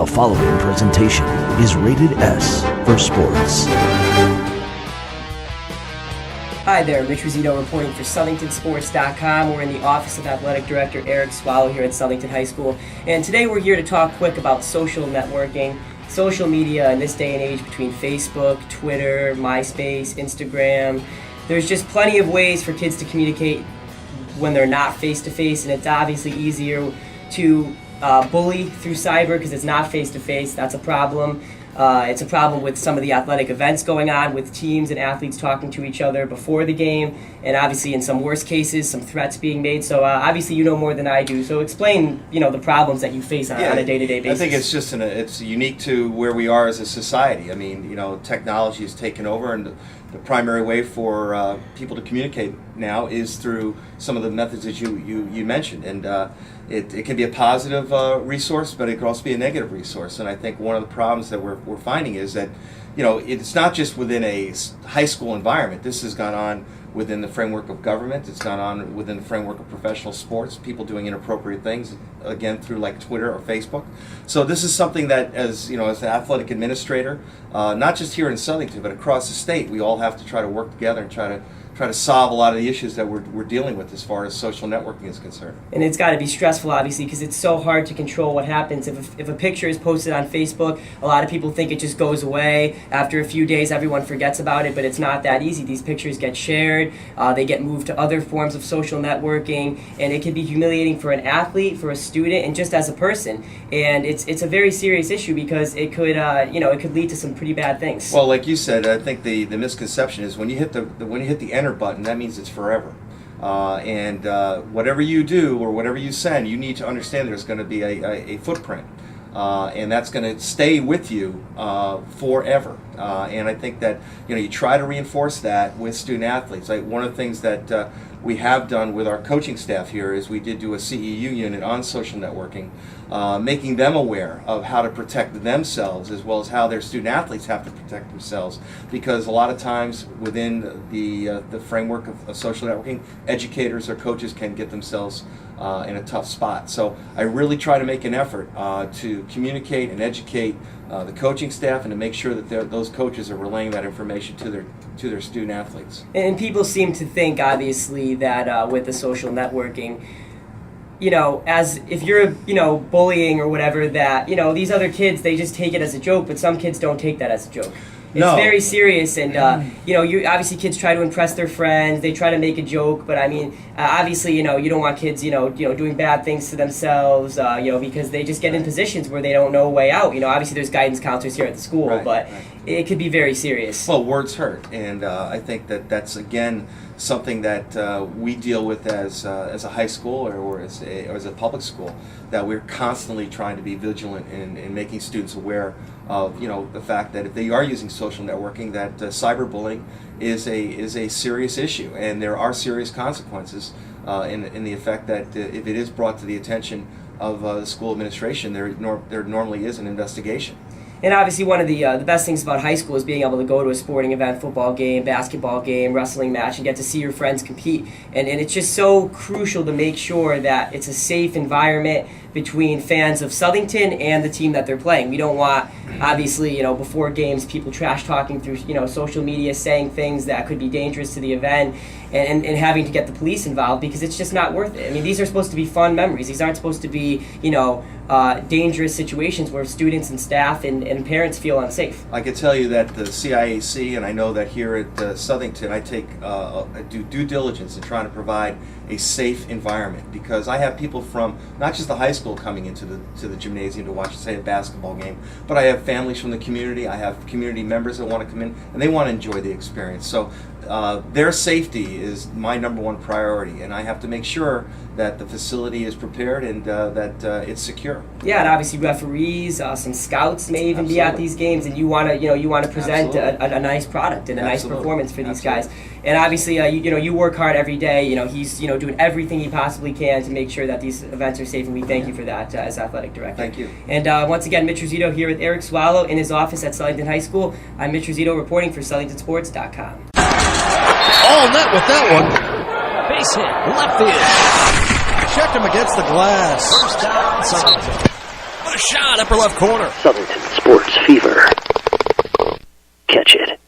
The following presentation is rated S for sports. Hi there, Mitch Rizzuto reporting for SouthingtonSports.com. We're in the office of Athletic Director Eric Swallow here at Southington High School. And today we're here to talk quick about social networking, social media in this day and age between Facebook, Twitter, MySpace, Instagram. There's just plenty of ways for kids to communicate when they're not face-to-face, and it's obviously easier to bully through cyber because it's not face-to-face. That's a problem. It's a problem with some of the athletic events going on with teams and athletes talking to each other before the game, and obviously in some worst cases, some threats being made. So obviously you know more than I do. So explain, the problems that you face on a day-to-day basis. I think it's just it's unique to where we are as a society. I mean, technology has taken over, and the primary way for people to communicate now is through some of the methods that you mentioned, and it can be a positive resource, but it can also be a negative resource. And I think one of the problems that we're finding is that it's not just within a high school environment. This has gone on within the framework of government. It's gone on within the framework of professional sports, people doing inappropriate things, again, through like Twitter or Facebook. So this is something that, as an athletic administrator, not just here in Southington, but across the state, we all have to try to work together and try to solve a lot of the issues that we're dealing with as far as social networking is concerned. And it's got to be stressful, obviously, because it's so hard to control what happens. If a picture is posted on Facebook, a lot of people think it just goes away. After a few days, everyone forgets about it, but it's not that easy. These pictures get shared, they get moved to other forms of social networking, and it can be humiliating for an athlete, for a student, and just as a person. And it's a very serious issue because it could it could lead to some pretty bad things. Well, like you said, I think the misconception is when you hit the enter button, that means it's forever. And whatever you do or whatever you send, you need to understand there's going to be a footprint. And that's going to stay with you forever. And I think that you try to reinforce that with student athletes. Like one of the things that we have done with our coaching staff here is we did do a CEU unit on social networking, making them aware of how to protect themselves as well as how their student athletes have to protect themselves. Because a lot of times within the framework of social networking, educators or coaches can get themselves in a tough spot. So I really try to make an effort to communicate and educate the coaching staff and to make sure that those coaches are relaying that information to their student athletes. And people seem to think, obviously, that with the social networking, as if you're, bullying or whatever, that, these other kids, they just take it as a joke, but some kids don't take that as a joke. It's very serious, and you obviously kids try to impress their friends. They try to make a joke, but I mean, obviously, you don't want kids, doing bad things to themselves, because they just get in positions where they don't know a way out. Obviously, there's guidance counselors here at the school, but it could be very serious. Well, words hurt, and I think that's again something that we deal with as a high school or as a public school, that we're constantly trying to be vigilant in making students aware of the fact that if they are using social networking, that cyberbullying is a serious issue, and there are serious consequences in the effect that if it is brought to the attention of the school administration, there normally is an investigation. And obviously one of the best things about high school is being able to go to a sporting event, football game, basketball game, wrestling match, and get to see your friends compete. And it's just so crucial to make sure that it's a safe environment between fans of Southington and the team that they're playing. We don't want, obviously, before games, people trash talking through, social media, saying things that could be dangerous to the event, and having to get the police involved because it's just not worth it. I mean, these are supposed to be fun memories. These aren't supposed to be, dangerous situations where students and staff and parents feel unsafe. I can tell you that the CIAC, and I know that here at Southington, I do due diligence in trying to provide a safe environment, because I have people from not just the high school coming into the gymnasium to watch, say, a basketball game, but I have families from the community. I have community members that want to come in and they want to enjoy the experience. So their safety is my number one priority, and I have to make sure that the facility is prepared and that it's secure. Yeah, and obviously referees, some scouts may even be at these games, and you want to present a nice product and a nice performance for these guys. And obviously, you work hard every day. He's doing everything he possibly can to make sure that these events are safe, and we thank you for that as athletic director. Thank you. And once again, Mitch Rizzuto here with Eric Swallow in his office at Southington High School. I'm Mitch Rizzuto reporting for SouthingtonSports.com. All net with that one. Base hit, left field. Checked him against the glass. First down, Southington. What a shot, upper left corner. Southington Sports Fever. Catch it.